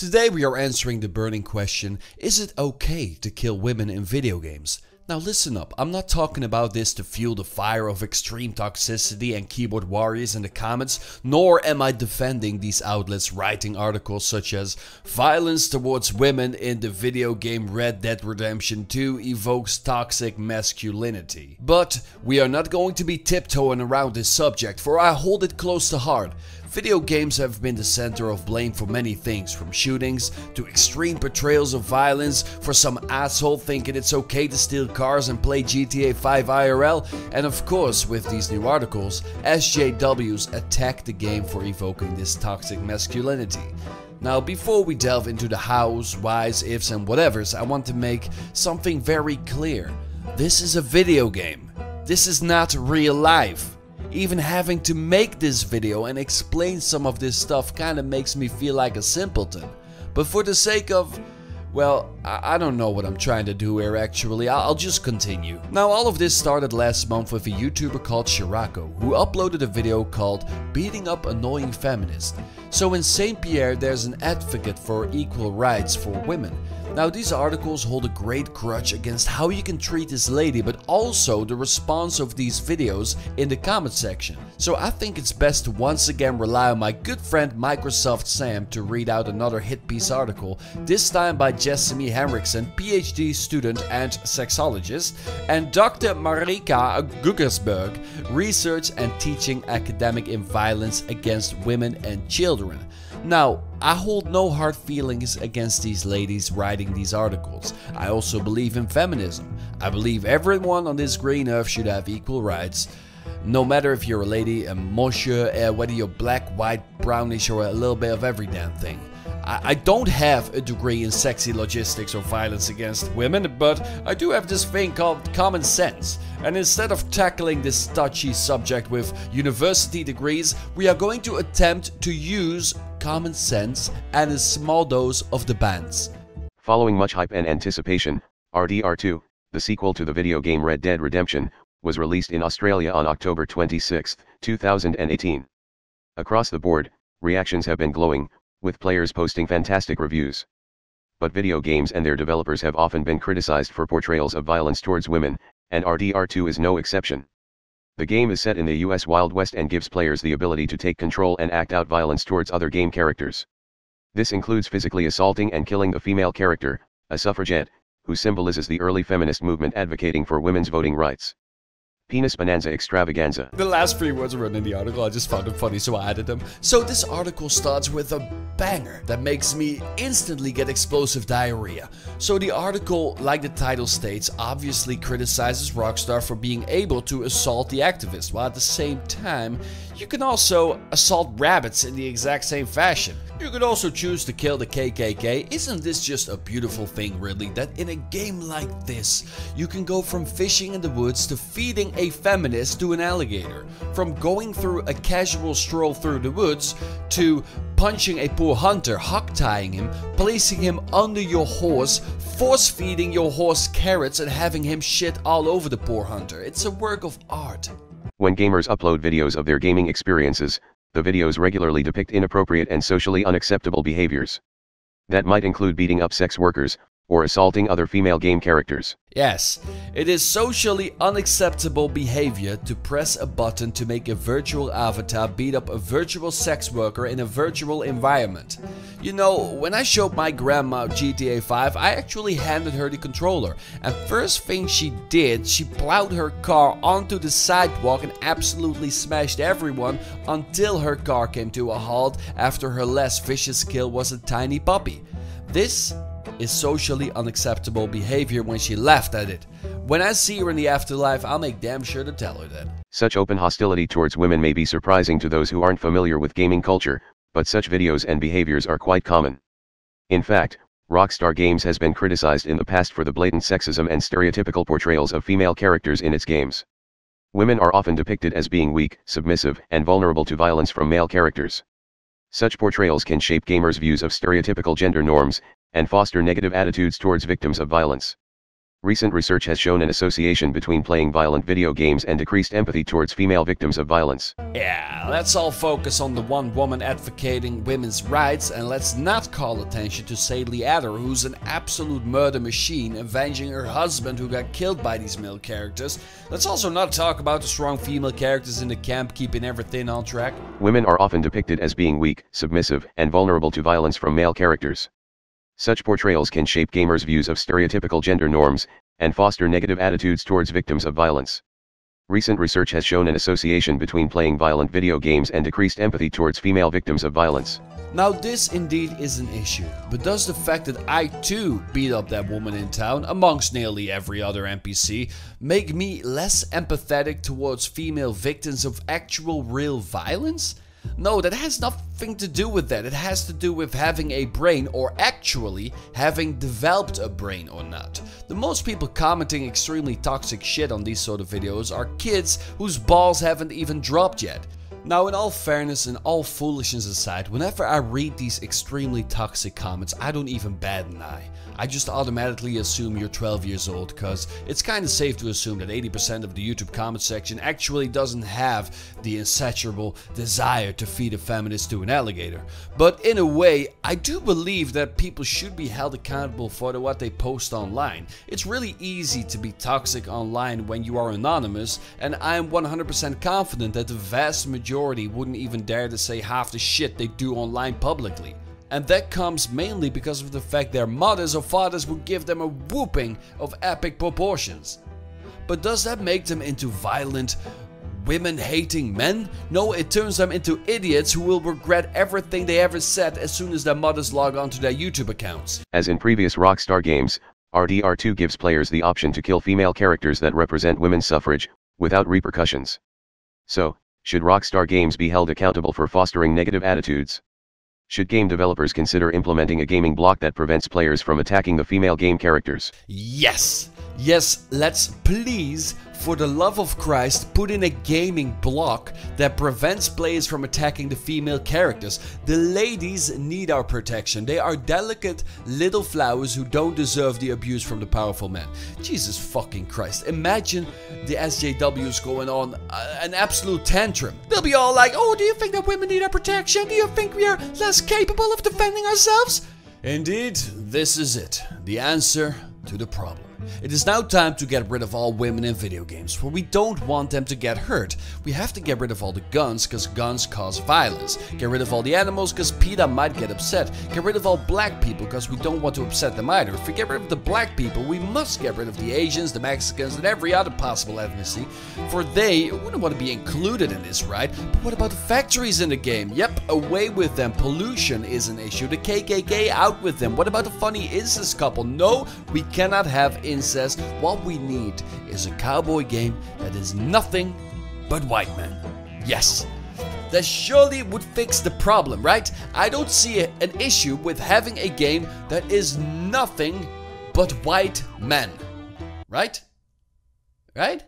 Today we are answering the burning question, is it okay to kill women in video games? Now listen up, I'm not talking about this to fuel the fire of extreme toxicity and keyboard warriors in the comments, nor am I defending these outlets writing articles such as violence towards women in the video game Red Dead Redemption 2 evokes toxic masculinity. But we are not going to be tiptoeing around this subject, for I hold it close to heart. Video games have been the center of blame for many things, from shootings to extreme portrayals of violence, for some asshole thinking it's okay to steal cars and play GTA 5 IRL, and of course with these new articles, SJWs attack the game for evoking this toxic masculinity. Now before we delve into the hows, whys, ifs and whatevers, I want to make something very clear. This is a video game. This is not real life. Even having to make this video and explain some of this stuff kinda makes me feel like a simpleton. But for the sake of, well, I don't know what I'm trying to do here actually, I'll just continue. Now all of this started last month with a YouTuber called Shirako, who uploaded a video called Beating Up Annoying Feminist. So in St. Pierre there's an advocate for equal rights for women. Now these articles hold a great grudge against how you can treat this lady, but also the response of these videos in the comment section. So I think it's best to once again rely on my good friend Microsoft Sam to read out another hit piece article, this time by Jessamy Henriksen, PhD student and sexologist, and Dr. Marika Guggersberg, research and teaching academic in violence against women and children. Now, I hold no hard feelings against these ladies writing these articles. I also believe in feminism. I believe everyone on this green earth should have equal rights. No matter if you're a lady, a monsieur, whether you're black, white, brownish or a little bit of every damn thing. I don't have a degree in sexy logistics or violence against women, but I do have this thing called common sense. And instead of tackling this touchy subject with university degrees, we are going to attempt to use common sense and a small dose of the bands. Following much hype and anticipation, RDR2, the sequel to the video game Red Dead Redemption, was released in Australia on October 26, 2018. Across the board, reactions have been glowing, with players posting fantastic reviews. But video games and their developers have often been criticized for portrayals of violence towards women, and RDR2 is no exception. The game is set in the US Wild West and gives players the ability to take control and act out violence towards other game characters. This includes physically assaulting and killing the female character, a suffragette, who symbolizes the early feminist movement advocating for women's voting rights. Penis Bonanza Extravaganza. The last 3 words were in the article, I just found them funny so I added them. So this article starts with a banger that makes me instantly get explosive diarrhea. So the article, like the title states, obviously criticizes Rockstar for being able to assault the activist, while at the same time, you can also assault rabbits in the exact same fashion. You could also choose to kill the KKK. Isn't this just a beautiful thing really, that in a game like this, you can go from fishing in the woods to feeding a feminist to an alligator, from going through a casual stroll through the woods to punching a poor hunter, hog-tying him, placing him under your horse, force-feeding your horse carrots and having him shit all over the poor hunter. It's a work of art. When gamers upload videos of their gaming experiences, the videos regularly depict inappropriate and socially unacceptable behaviors. That might include beating up sex workers, or assaulting other female game characters. Yes, it is socially unacceptable behavior to press a button to make a virtual avatar beat up a virtual sex worker in a virtual environment. You know, when I showed my grandma GTA 5, I actually handed her the controller, and first thing she did, she plowed her car onto the sidewalk and absolutely smashed everyone until her car came to a halt after her last vicious kill was a tiny puppy. This is socially unacceptable behavior when she laughed at it. When I see her in the afterlife, I'll make damn sure to tell her that. Such open hostility towards women may be surprising to those who aren't familiar with gaming culture, but such videos and behaviors are quite common. In fact, Rockstar Games has been criticized in the past for the blatant sexism and stereotypical portrayals of female characters in its games. Women are often depicted as being weak, submissive, and vulnerable to violence from male characters. Such portrayals can shape gamers' views of stereotypical gender norms, and foster negative attitudes towards victims of violence. Recent research has shown an association between playing violent video games and decreased empathy towards female victims of violence. Yeah, let's all focus on the one woman advocating women's rights, and let's not call attention to Sadie Adder, who's an absolute murder machine, avenging her husband who got killed by these male characters. Let's also not talk about the strong female characters in the camp keeping everything on track. Women are often depicted as being weak, submissive, and vulnerable to violence from male characters. Such portrayals can shape gamers' views of stereotypical gender norms, and foster negative attitudes towards victims of violence. Recent research has shown an association between playing violent video games and decreased empathy towards female victims of violence. Now this indeed is an issue, but does the fact that I too beat up that woman in town, amongst nearly every other NPC, make me less empathetic towards female victims of actual real violence? No, that has nothing to do with that. It has to do with having a brain, or actually having developed a brain or not. The most people commenting extremely toxic shit on these sort of videos are kids whose balls haven't even dropped yet. Now, in all fairness and all foolishness aside, whenever I read these extremely toxic comments, I don't even bat an eye. I just automatically assume you're 12 years old, cause it's kinda safe to assume that 80% of the YouTube comment section actually doesn't have the insatiable desire to feed a feminist to an alligator. But in a way, I do believe that people should be held accountable for what they post online. It's really easy to be toxic online when you are anonymous, and I am 100% confident that the vast majority wouldn't even dare to say half the shit they do online publicly. And that comes mainly because of the fact their mothers or fathers would give them a whooping of epic proportions. But does that make them into violent, women-hating men? No, it turns them into idiots who will regret everything they ever said as soon as their mothers log on to their YouTube accounts. As in previous Rockstar games, RDR2 gives players the option to kill female characters that represent women's suffrage, without repercussions. So, should Rockstar games be held accountable for fostering negative attitudes? Should game developers consider implementing a gaming block that prevents players from attacking the female game characters? Yes! Yes, let's please, for the love of Christ, put in a gaming block that prevents players from attacking the female characters. The ladies need our protection. They are delicate little flowers who don't deserve the abuse from the powerful men. Jesus fucking Christ. Imagine the SJWs going on an absolute tantrum. They'll be all like, oh, do you think that women need our protection? Do you think we are less capable of defending ourselves? Indeed, this is it. The answer to the problem. It is now time to get rid of all women in video games, for we don't want them to get hurt. We have to get rid of all the guns, cause guns cause violence. Get rid of all the animals, cause PETA might get upset. Get rid of all black people, cause we don't want to upset them either. If we get rid of the black people, we must get rid of the Asians, the Mexicans, and every other possible ethnicity, for they wouldn't want to be included in this, right? But what about the factories in the game? Yep, away with them. Pollution is an issue. The KKK, out with them. What about the funny incest couple? No, we cannot have incest. What we need is a cowboy game that is nothing but white men. Yes, that surely would fix the problem, right? I don't see an issue with having a game that is nothing but white men. Right? Right?